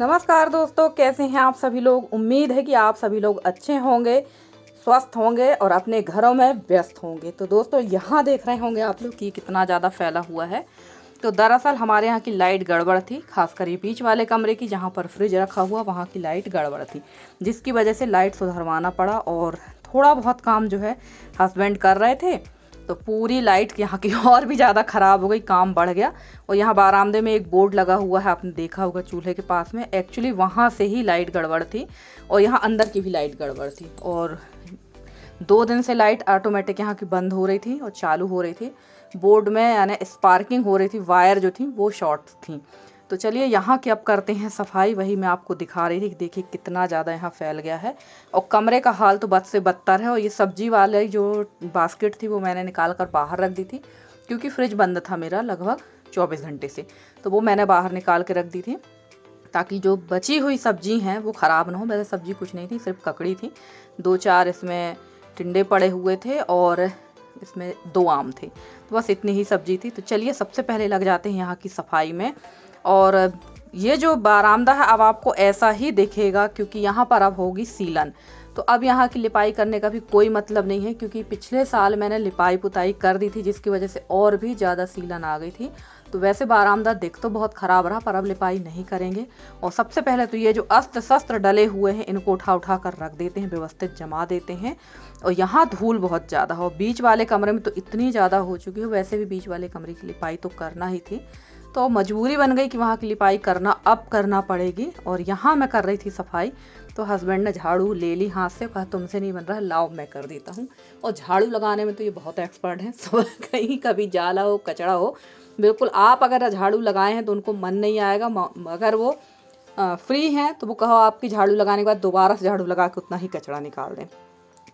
नमस्कार दोस्तों, कैसे हैं आप सभी लोग। उम्मीद है कि आप सभी लोग अच्छे होंगे, स्वस्थ होंगे और अपने घरों में व्यस्त होंगे। तो दोस्तों, यहाँ देख रहे होंगे आप लोग कि कितना ज़्यादा फैला हुआ है। तो दरअसल हमारे यहाँ की लाइट गड़बड़ थी, खासकर ये बीच वाले कमरे की जहाँ पर फ्रिज रखा हुआ वहाँ की लाइट गड़बड़ थी, जिसकी वजह से लाइट सुधरवाना पड़ा। और थोड़ा बहुत काम जो है हस्बैंड कर रहे थे, तो पूरी लाइट यहाँ की और भी ज़्यादा ख़राब हो गई, काम बढ़ गया। और यहाँ बारामदे में एक बोर्ड लगा हुआ है, आपने देखा होगा चूल्हे के पास में, एक्चुअली वहाँ से ही लाइट गड़बड़ थी और यहाँ अंदर की भी लाइट गड़बड़ थी। और 2 दिन से लाइट ऑटोमेटिक यहाँ की बंद हो रही थी और चालू हो रही थी। बोर्ड में यानी स्पार्किंग हो रही थी, वायर जो थी वो शॉर्ट थी। तो चलिए यहाँ की अब करते हैं सफाई। वही मैं आपको दिखा रही थी कि देखिए कितना ज़्यादा यहाँ फैल गया है और कमरे का हाल तो बद से बदतर है। और ये सब्जी वाले जो बास्केट थी वो मैंने निकाल कर बाहर रख दी थी, क्योंकि फ्रिज बंद था मेरा लगभग 24 घंटे से, तो वो मैंने बाहर निकाल के रख दी थी ताकि जो बची हुई सब्जी हैं वो ख़राब ना हो। वैसे सब्जी कुछ नहीं थी, सिर्फ ककड़ी थी, 2-4 इसमें टिंडे पड़े हुए थे और इसमें 2 आम थे, तो बस इतनी ही सब्जी थी। तो चलिए सबसे पहले लग जाते हैं यहाँ की सफाई में। और ये जो बारामदा है अब आपको ऐसा ही दिखेगा, क्योंकि यहाँ पर अब होगी सीलन। तो अब यहाँ की लिपाई करने का भी कोई मतलब नहीं है, क्योंकि पिछले साल मैंने लिपाई पुताई कर दी थी, जिसकी वजह से और भी ज़्यादा सीलन आ गई थी। तो वैसे बारामदा दिख तो बहुत ख़राब रहा, पर अब लिपाई नहीं करेंगे। और सबसे पहले तो ये जो अस्त्र शस्त्र डले हुए हैं इनको उठा उठा कर रख देते हैं, व्यवस्थित जमा देते हैं। और यहाँ धूल बहुत ज़्यादा हो, बीच वाले कमरे में तो इतनी ज़्यादा हो चुकी है। वैसे भी बीच वाले कमरे की लिपाई तो करना ही थी, तो मजबूरी बन गई कि वहाँ की लिपाई करना पड़ेगी। और यहाँ मैं कर रही थी सफाई, तो हस्बैंड ने झाड़ू ले ली हाथ से, कहा तुमसे नहीं बन रहा, लाओ मैं कर देता हूँ। और झाड़ू लगाने में तो ये बहुत एक्सपर्ट हैं। सब कहीं कभी जाला हो कचड़ा हो, बिल्कुल आप अगर झाड़ू लगाए हैं तो उनको मन नहीं आएगा। अगर वो फ्री हैं तो वो कहो आपकी झाड़ू लगाने के बाद दोबारा से झाड़ू लगा के उतना ही कचड़ा निकाल दें।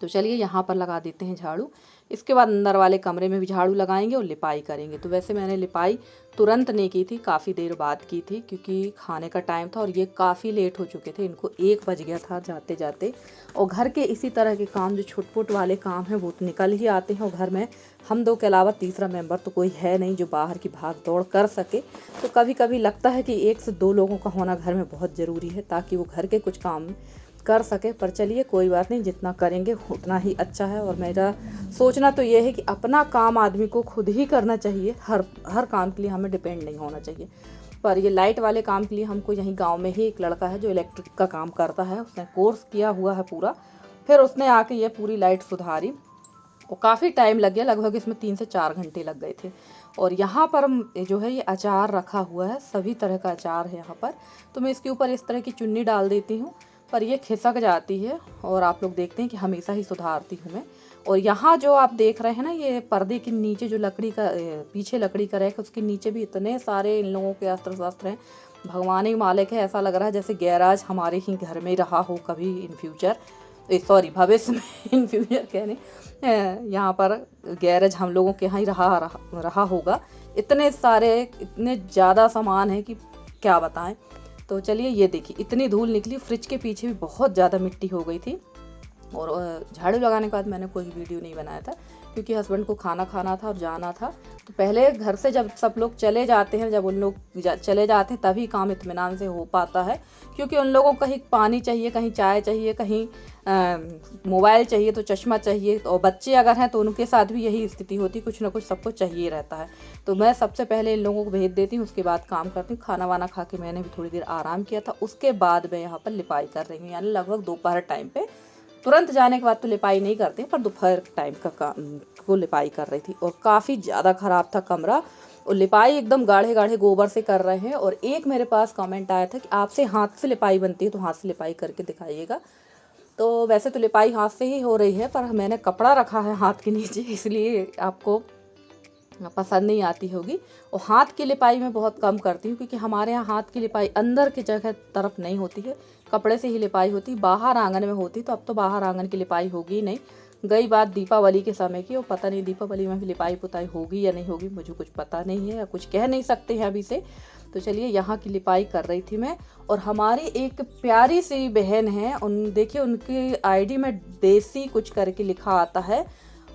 तो चलिए यहाँ पर लगा देते हैं झाड़ू, इसके बाद अंदर वाले कमरे में भी झाड़ू लगाएंगे और लिपाई करेंगे। तो वैसे मैंने लिपाई तुरंत नहीं की थी, काफ़ी देर बाद की थी, क्योंकि खाने का टाइम था और ये काफ़ी लेट हो चुके थे, इनको 1 बज गया था जाते जाते। और घर के इसी तरह के काम जो छोट वाले काम हैं वो तो निकल ही आते हैं, और घर में हम 2 के अलावा तीसरा मेंबर तो कोई है नहीं जो बाहर की भाग दौड़ कर सके। तो कभी कभी लगता है कि 1 से 2 लोगों का होना घर में बहुत ज़रूरी है, ताकि वो घर के कुछ काम कर सके। पर चलिए कोई बात नहीं, जितना करेंगे उतना ही अच्छा है। और मेरा सोचना तो ये है कि अपना काम आदमी को खुद ही करना चाहिए, हर काम के लिए हमें डिपेंड नहीं होना चाहिए। पर ये लाइट वाले काम के लिए हमको यहीं गांव में ही एक लड़का है जो इलेक्ट्रिक का काम करता है, उसने कोर्स किया हुआ है पूरा, फिर उसने आके ये पूरी लाइट सुधारी। और काफ़ी टाइम लग गया, लगभग इसमें 3 से 4 घंटे लग गए थे। और यहाँ पर जो है ये अचार रखा हुआ है, सभी तरह का अचार है यहाँ पर। तो मैं इसके ऊपर इस तरह की चुन्नी डाल देती हूँ, पर ये खिसक जाती है और आप लोग देखते हैं कि हमेशा ही सुधारती हूँ मैं। और यहाँ जो आप देख रहे हैं ना, ये पर्दे के नीचे जो लकड़ी का पीछे लकड़ी का रैक है, उसके नीचे भी इतने सारे इन लोगों के अस्त्र शस्त्र हैं। भगवान ही मालिक है, ऐसा लग रहा है जैसे गैराज हमारे ही घर में रहा हो कभी इन फ्यूचर, सॉरी भविष्य में इन फ्यूचर कहने, यहाँ पर गैरेज हम लोगों के यहाँ ही रहा होगा। इतने सारे इतने ज़्यादा सामान है कि क्या बताएं। तो चलिए ये देखिए इतनी धूल निकली, फ्रिज के पीछे भी बहुत ज़्यादा मिट्टी हो गई थी। और झाड़ू लगाने के बाद मैंने कोई वीडियो नहीं बनाया था, क्योंकि हस्बैंड को खाना खाना था और जाना था। तो पहले घर से जब सब लोग चले जाते हैं, जब उन लोग चले जाते हैं तभी काम इत्मीनान से हो पाता है, क्योंकि उन लोगों को कहीं पानी चाहिए, कहीं चाय चाहिए, कहीं मोबाइल चाहिए, तो चश्मा चाहिए। और बच्चे अगर हैं तो उनके साथ भी यही स्थिति होती, कुछ ना कुछ सबको चाहिए रहता है। तो मैं सबसे पहले इन लोगों को भेज देती हूँ, उसके बाद काम करती हूँ। खाना वाना खा के मैंने भी थोड़ी देर आराम किया था, उसके बाद मैं यहाँ पर लिपाई कर रही हूँ, यानी लगभग दोपहर टाइम पे। तुरंत जाने के बाद तो लिपाई नहीं करते, पर दोपहर टाइम का काम को लिपाई कर रही थी। और काफ़ी ज़्यादा ख़राब था कमरा, और लिपाई एकदम गाढ़े गाढ़े गोबर से कर रहे हैं। और एक मेरे पास कमेंट आया था कि आपसे हाथ से लिपाई बनती है, तो हाथ से लिपाई करके दिखाइएगा। तो वैसे तो लिपाई हाथ से ही हो रही है, पर मैंने कपड़ा रखा है हाथ के नीचे, इसलिए आपको पसंद नहीं आती होगी। और हाथ की लिपाई मैं बहुत कम करती हूँ, क्योंकि हमारे यहाँ हाथ की लिपाई अंदर की जगह तरफ नहीं होती है, कपड़े से ही लिपाई होती, बाहर आंगन में होती। तो अब तो बाहर आंगन की लिपाई होगी नहीं, गई बात दीपावली के समय की। और पता नहीं दीपावली में भी लिपाई पुताई होगी या नहीं होगी, मुझे कुछ पता नहीं है, या कुछ कह नहीं सकते हैं अभी से। तो चलिए यहाँ की लिपाई कर रही थी मैं। और हमारी एक प्यारी सी बहन है, देखिए उनकी आईडी में देसी कुछ करके लिखा आता है,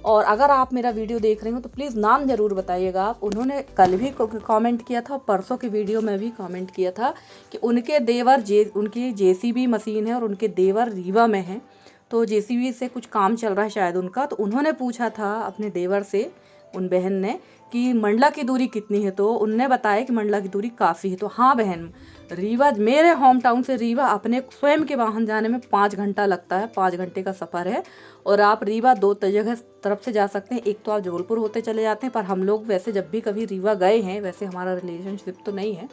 और अगर आप मेरा वीडियो देख रहे हो तो प्लीज़ नाम ज़रूर बताइएगा आप। उन्होंने कल भी कमेंट किया था और परसों की वीडियो में भी कमेंट किया था कि उनके देवर उनकी जेसीबी मशीन है और उनके देवर रीवा में हैं, तो जेसीबी से कुछ काम चल रहा है शायद उनका। तो उन्होंने पूछा था अपने देवर से, उन बहन ने, कि मंडला की दूरी कितनी है, तो उनने बताया कि मंडला की दूरी काफ़ी है। तो हाँ बहन, रीवा मेरे होम टाउन से रीवा अपने स्वयं के वाहन जाने में 5 घंटा लगता है, 5 घंटे का सफ़र है। और आप रीवा 2 जगह तरफ से जा सकते हैं। एक तो आप जबलपुर होते चले जाते हैं, पर हम लोग वैसे जब भी कभी रीवा गए हैं, वैसे हमारा रिलेशनशिप तो नहीं है,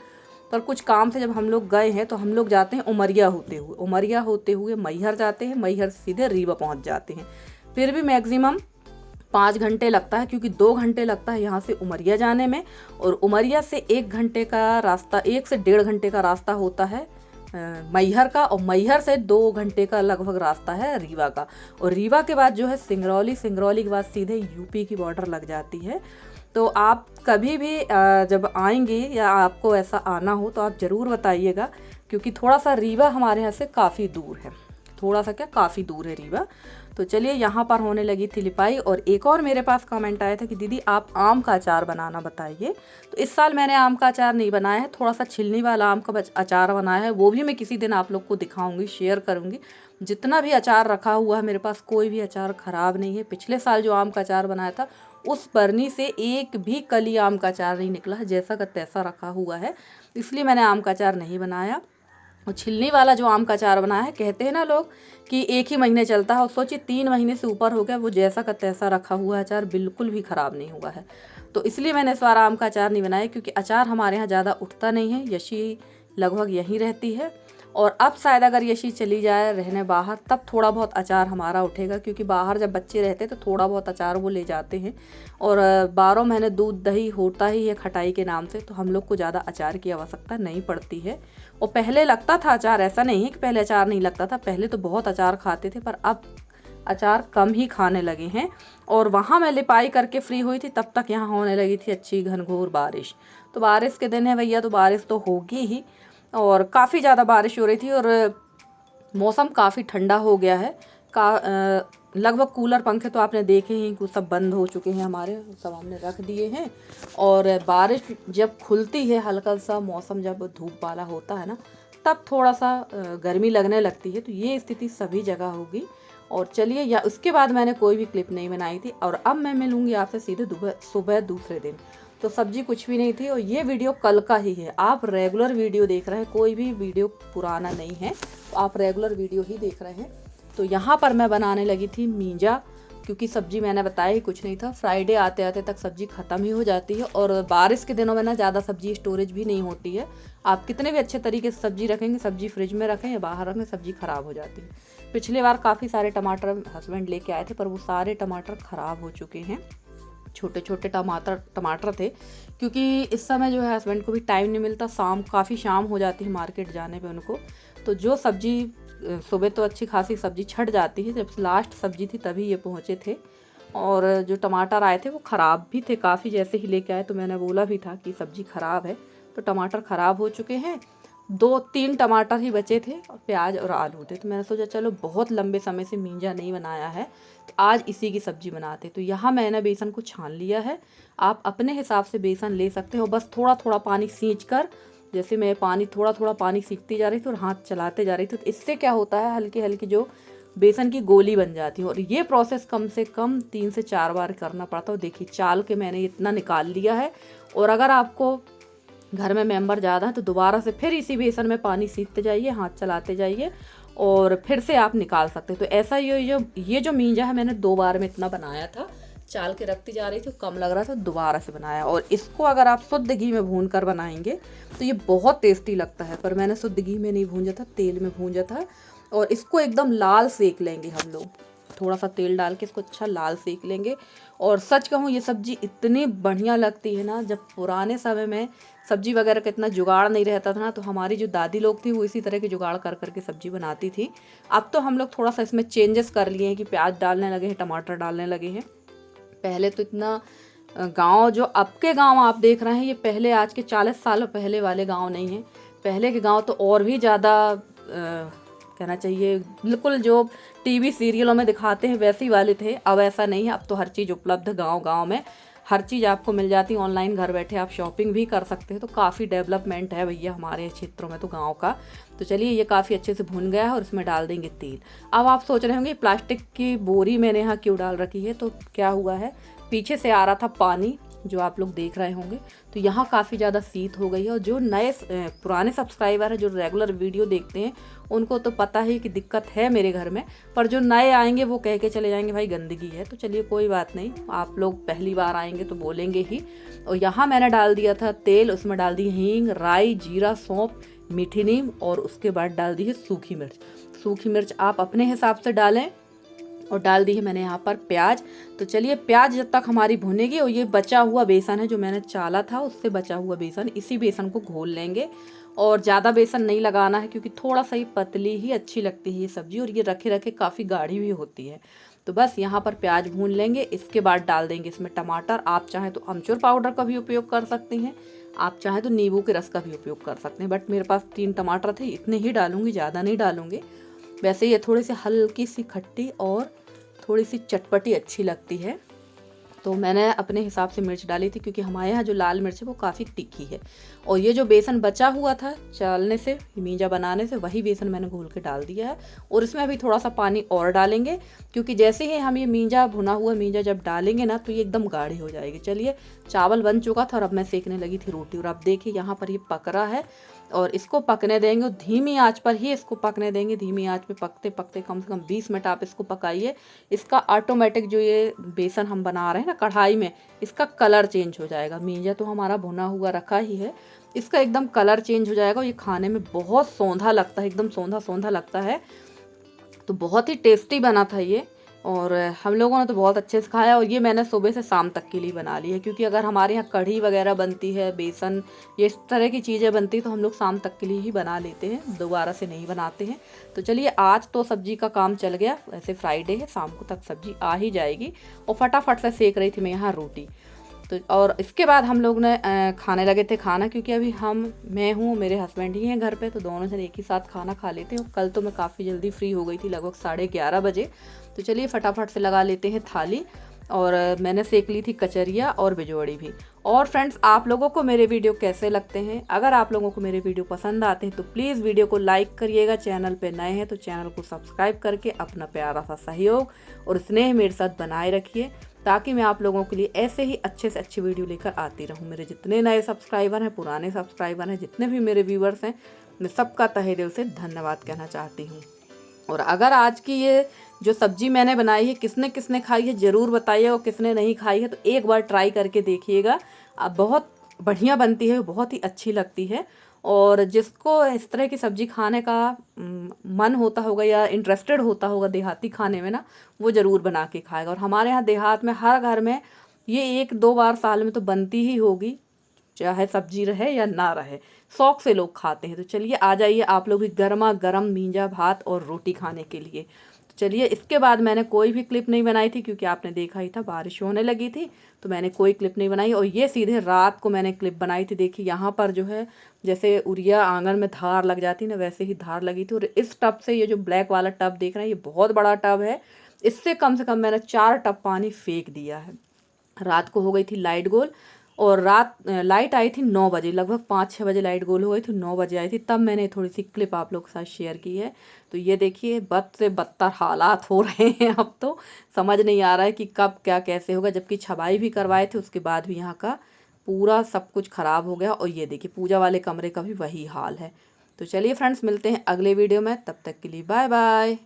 पर कुछ काम से जब हम लोग गए हैं तो हम लोग जाते हैं उमरिया होते हुए मैहर जाते हैं, मैहर से सीधे रीवा पहुंच जाते हैं। फिर भी मैक्सिमम 5 घंटे लगता है, क्योंकि 2 घंटे लगता है यहाँ से उमरिया जाने में, और उमरिया से 1 घंटे का रास्ता, 1 से 1.5 घंटे का रास्ता होता है मैहर का, और मैहर से 2 घंटे का लगभग रास्ता है रीवा का। और रीवा के बाद जो है सिंगरौली के बाद सीधे यूपी की बॉर्डर लग जाती है। तो आप कभी भी जब आएंगे या आपको ऐसा आना हो तो आप ज़रूर बताइएगा, क्योंकि थोड़ा सा रीवा हमारे यहाँ से काफ़ी दूर है, थोड़ा सा क्या काफ़ी दूर है रीवा। तो चलिए, यहाँ पर होने लगी थी लिपाई। और एक और मेरे पास कमेंट आया था कि दीदी आप आम का अचार बनाना बताइए। तो इस साल मैंने आम का अचार नहीं बनाया है, थोड़ा सा छिलनी वाला आम का अचार बनाया है, वो भी मैं किसी दिन आप लोग को दिखाऊंगी, शेयर करूंगी। जितना भी अचार रखा हुआ है मेरे पास, कोई भी अचार ख़राब नहीं है। पिछले साल जो आम का अचार बनाया था उस बरनी से एक भी कली आम का अचार नहीं निकला है, जैसा का तैसा रखा हुआ है, इसलिए मैंने आम का अचार नहीं बनाया। और छिलनी वाला जो आम का अचार बनाया है, कहते हैं ना लोग कि 1 ही महीने चलता है, और सोचिए 3 महीने से ऊपर हो गया, वो जैसा का तैसा रखा हुआ है, अचार बिल्कुल भी ख़राब नहीं हुआ है। तो इसलिए मैंने इस बार आम का अचार नहीं बनाया, क्योंकि अचार हमारे यहाँ ज़्यादा उठता नहीं है, यशी लगभग यहीं रहती है। और अब शायद अगर यशी चली जाए रहने बाहर, तब थोड़ा बहुत अचार हमारा उठेगा, क्योंकि बाहर जब बच्चे रहते तो थोड़ा बहुत अचार वो ले जाते हैं। और 12 महीने दूध दही होता ही है खटाई के नाम से, तो हम लोग को ज़्यादा अचार की आवश्यकता नहीं पड़ती है। और पहले लगता था अचार, ऐसा नहीं है कि पहले अचार नहीं लगता था, पहले तो बहुत अचार खाते थे, पर अब अचार कम ही खाने लगे हैं। और वहाँ मैं लिपाई करके फ्री हुई थी, तब तक यहाँ होने लगी थी अच्छी घनघोर बारिश। तो बारिश के दिन है भैया, तो बारिश तो होगी ही, और काफ़ी ज़्यादा बारिश हो रही थी, और मौसम काफ़ी ठंडा हो गया है। लगभग कूलर पंखे तो आपने देखे ही, कुछ सब बंद हो चुके हैं हमारे, सब हमने रख दिए हैं। और बारिश जब खुलती है, हल्का सा मौसम जब धूप वाला होता है ना, तब थोड़ा सा गर्मी लगने लगती है। तो ये स्थिति सभी जगह होगी। और चलिए, या उसके बाद मैंने कोई भी क्लिप नहीं बनाई थी, और अब मैं मिलूँगी आपसे सीधे सुबह दूसरे दिन। तो सब्जी कुछ भी नहीं थी, और ये वीडियो कल का ही है। आप रेगुलर वीडियो देख रहे हैं, कोई भी वीडियो पुराना नहीं है, तो आप रेगुलर वीडियो ही देख रहे हैं। तो यहाँ पर मैं बनाने लगी थी मींजा, क्योंकि सब्जी मैंने बताया ही कुछ नहीं था। फ्राइडे आते आते तक सब्जी ख़त्म ही हो जाती है, और बारिश के दिनों में ना ज़्यादा सब्जी स्टोरेज भी नहीं होती है। आप कितने भी अच्छे तरीके से सब्जी रखेंगे, सब्जी फ्रिज में रखें या बाहर रखें, सब्जी ख़राब हो जाती है। पिछले बार काफ़ी सारे टमाटर हस्बैंड लेके आए थे, पर वो सारे टमाटर ख़राब हो चुके हैं। छोटे छोटे टमाटर थे, क्योंकि इस समय जो है हस्बैंड को भी टाइम नहीं मिलता, काफ़ी शाम हो जाती है मार्केट जाने पे उनको। तो जो सब्जी सुबह तो अच्छी खासी सब्जी छट जाती है, जब लास्ट सब्जी थी तभी ये पहुँचे थे। और जो टमाटर आए थे वो ख़राब भी थे काफ़ी, जैसे ही लेके आए तो मैंने बोला भी था कि सब्ज़ी ख़राब है। तो टमाटर ख़राब हो चुके हैं, 2-3 टमाटर ही बचे थे, और प्याज और आलू थे। तो मैंने सोचा चलो बहुत लंबे समय से मींजा नहीं बनाया है, तो आज इसी की सब्ज़ी बनाते। तो यहाँ मैंने बेसन को छान लिया है। आप अपने हिसाब से बेसन ले सकते हो, बस थोड़ा थोड़ा पानी सींच कर, जैसे मैं थोड़ा थोड़ा पानी सीखती जा रही थी और हाथ चलाते जा रही थी। तो इससे क्या होता है, हल्की हल्की जो बेसन की गोली बन जाती है। और ये प्रोसेस कम से कम 3 से 4 बार करना पड़ता है। देखिए चाल के मैंने इतना निकाल लिया है। और अगर आपको घर में मेंबर ज़्यादा है तो दोबारा से फिर इसी बेसन में पानी सीखते जाइए, हाथ चलाते जाइए, और फिर से आप निकाल सकते हैं। तो ऐसा ये जो मींजा है, मैंने 2 बार में इतना बनाया था। चाल के रखती जा रही थी, कम लग रहा था, दोबारा से बनाया। और इसको अगर आप शुद्ध घी में भून कर बनाएंगे तो ये बहुत टेस्टी लगता है, पर मैंने शुद्ध घी में नहीं भूंजा था, तेल में भूंजा था। और इसको एकदम लाल सेक लेंगे हम लोग, थोड़ा सा तेल डाल के इसको अच्छा लाल सेक लेंगे। और सच कहूँ, ये सब्ज़ी इतनी बढ़िया लगती है ना। जब पुराने समय में सब्जी वगैरह का इतना जुगाड़ नहीं रहता था ना, तो हमारी जो दादी लोग थी वो इसी तरह के जुगाड़ कर करके सब्जी बनाती थी। अब तो हम लोग थोड़ा सा इसमें चेंजेस कर लिए हैं कि प्याज डालने लगे हैं, टमाटर डालने लगे हैं। पहले तो इतना गांव, जो अब के गांव आप देख रहे हैं, ये पहले आज के 40 साल पहले वाले गांव नहीं हैं। पहले के गांव तो और भी ज़्यादा कहना चाहिए बिल्कुल जो टीवी सीरियलों में दिखाते हैं वैसे ही वाले थे। अब ऐसा नहीं है, अब तो हर चीज़ उपलब्ध है, गांव-गांव में हर चीज़ आपको मिल जाती है। ऑनलाइन घर बैठे आप शॉपिंग भी कर सकते हैं। तो काफ़ी डेवलपमेंट है भैया हमारे क्षेत्रों में तो गाँव का। तो चलिए ये काफ़ी अच्छे से भुन गया है और इसमें डाल देंगे तेल। अब आप सोच रहे होंगे प्लास्टिक की बोरी मैंने यहाँ क्यों डाल रखी है, तो क्या हुआ है, पीछे से आ रहा था पानी जो आप लोग देख रहे होंगे, तो यहाँ काफ़ी ज़्यादा शीत हो गई है। और जो नए पुराने सब्सक्राइबर हैं जो रेगुलर वीडियो देखते हैं उनको तो पता है कि दिक्कत है मेरे घर में, पर जो नए आएंगे वो कह के चले जाएंगे भाई गंदगी है। तो चलिए कोई बात नहीं, आप लोग पहली बार आएंगे तो बोलेंगे ही। और यहाँ मैंने डाल दिया था तेल, उसमें डाल दी हींग, राई, जीरा, सौंफ, मीठी नीम और उसके बाद डाल दी है सूखी मिर्च। सूखी मिर्च आप अपने हिसाब से डालें। और डाल दी है मैंने यहाँ पर प्याज। तो चलिए प्याज जब तक हमारी भुनेगी, और ये बचा हुआ बेसन है जो मैंने चाला था उससे बचा हुआ बेसन, इसी बेसन को घोल लेंगे। और ज़्यादा बेसन नहीं लगाना है क्योंकि थोड़ा सा ही पतली ही अच्छी लगती है ये सब्ज़ी, और ये रखे रखे काफ़ी गाढ़ी भी होती है। तो बस यहाँ पर प्याज भून लेंगे। इसके बाद डाल देंगे इसमें टमाटर। आप चाहें तो अमचूर पाउडर का भी उपयोग कर सकते हैं, आप चाहें तो नींबू के रस का भी उपयोग कर सकते हैं, बट मेरे पास 3 टमाटर थे, इतने ही डालूंगी, ज़्यादा नहीं डालूंगी। वैसे ये थोड़ी सी हल्की सी खट्टी और थोड़ी सी चटपटी अच्छी लगती है, तो मैंने अपने हिसाब से मिर्च डाली थी क्योंकि हमारे यहाँ जो लाल मिर्च है वो काफ़ी तीखी है। और ये जो बेसन बचा हुआ था चालने से, मींजा बनाने से, वही बेसन मैंने घोल के डाल दिया है। और इसमें अभी थोड़ा सा पानी और डालेंगे क्योंकि जैसे ही हम ये मींजा, भुना हुआ मींजा जब डालेंगे ना तो ये एकदम गाढ़ी हो जाएगी। चलिए चावल बन चुका था और अब मैं सेकने लगी थी रोटी, और अब देखिए यहाँ पर ये पक रहा है और इसको पकने देंगे, धीमी आंच पर ही इसको पकने देंगे। धीमी आंच पे पकते पकते कम से कम 20 मिनट आप इसको पकाइए। इसका ऑटोमेटिक जो ये बेसन हम बना रहे हैं ना कढ़ाई में, इसका कलर चेंज हो जाएगा। मींजा तो हमारा भुना हुआ रखा ही है, इसका एकदम कलर चेंज हो जाएगा। ये खाने में बहुत सौंधा लगता है, एकदम सौंधा सौंधा लगता है। तो बहुत ही टेस्टी बना था ये, और हम लोगों ने तो बहुत अच्छे से खाया। और ये मैंने सुबह से शाम तक के लिए बना ली है क्योंकि अगर हमारे यहाँ कढ़ी वगैरह बनती है, बेसन, ये इस तरह की चीज़ें बनती है तो हम लोग शाम तक के लिए ही बना लेते हैं, दोबारा से नहीं बनाते हैं। तो चलिए आज तो सब्जी का काम चल गया, वैसे फ्राइडे है, शाम को तक सब्जी आ ही जाएगी। और फटाफट से सेक रही थी मैं यहाँ रोटी। तो और इसके बाद हम लोग ने खाने लगे थे खाना, क्योंकि अभी मैं हूँ, मेरे हस्बैंड ही हैं घर पे, तो दोनों जन एक ही साथ खाना खा लेते हैं। और कल तो मैं काफ़ी जल्दी फ्री हो गई थी, लगभग 11:30 बजे। तो चलिए फटाफट से लगा लेते हैं थाली। और मैंने सेक ली थी कचरिया और बिजोड़ी भी। और फ्रेंड्स, आप लोगों को मेरे वीडियो कैसे लगते हैं? अगर आप लोगों को मेरे वीडियो पसंद आते हैं तो प्लीज़ वीडियो को लाइक करिएगा। चैनल पे नए हैं तो चैनल को सब्सक्राइब करके अपना प्यारा सा सहयोग और स्नेह मेरे साथ बनाए रखिए, ताकि मैं आप लोगों के लिए ऐसे ही अच्छे से अच्छी वीडियो लेकर आती रहूं। मेरे जितने नए सब्सक्राइबर हैं, पुराने सब्सक्राइबर हैं, जितने भी मेरे व्यूवर्स हैं, मैं सबका तहे दिल से धन्यवाद कहना चाहती हूँ। और अगर आज की ये जो सब्जी मैंने बनाई है किसने किसने खाई है ज़रूर बताइए, और किसने नहीं खाई है तो एक बार ट्राई करके देखिएगा। बहुत बढ़िया बनती है, बहुत ही अच्छी लगती है। और जिसको इस तरह की सब्जी खाने का मन होता होगा या इंटरेस्टेड होता होगा देहाती खाने में ना, वो ज़रूर बना के खाएगा। और हमारे यहाँ देहात में हर घर में ये 1-2 बार साल में तो बनती ही होगी, चाहे सब्जी रहे या ना रहे, शौक से लोग खाते हैं। तो चलिए आ जाइए आप लोग भी गर्मा गर्म मींजा भात और रोटी खाने के लिए। तो चलिए, इसके बाद मैंने कोई भी क्लिप नहीं बनाई थी क्योंकि आपने देखा ही था बारिश होने लगी थी, तो मैंने कोई क्लिप नहीं बनाई। और ये सीधे रात को मैंने क्लिप बनाई थी। देखिए यहाँ पर जो है जैसे उरिया आंगन में धार लग जाती ना, वैसे ही धार लगी थी। और इस टब से, ये जो ब्लैक वाला टब देख रहे हैं, ये बहुत बड़ा टब है, इससे कम से कम मैंने 4 टब पानी फेंक दिया है। रात को हो गई थी लाइट गोल, और लाइट आई थी 9 बजे, लगभग 5-6 बजे लाइट गोल हो गई थी, 9 बजे आई थी, तब मैंने थोड़ी सी क्लिप आप लोग के साथ शेयर की है। तो ये देखिए बद से बदतर हालात हो रहे हैं। अब तो समझ नहीं आ रहा है कि कब क्या कैसे होगा, जबकि छबाई भी करवाए थे उसके बाद भी यहाँ का पूरा सब कुछ ख़राब हो गया। और ये देखिए पूजा वाले कमरे का भी वही हाल है। तो चलिए फ्रेंड्स, मिलते हैं अगले वीडियो में, तब तक के लिए बाय बाय।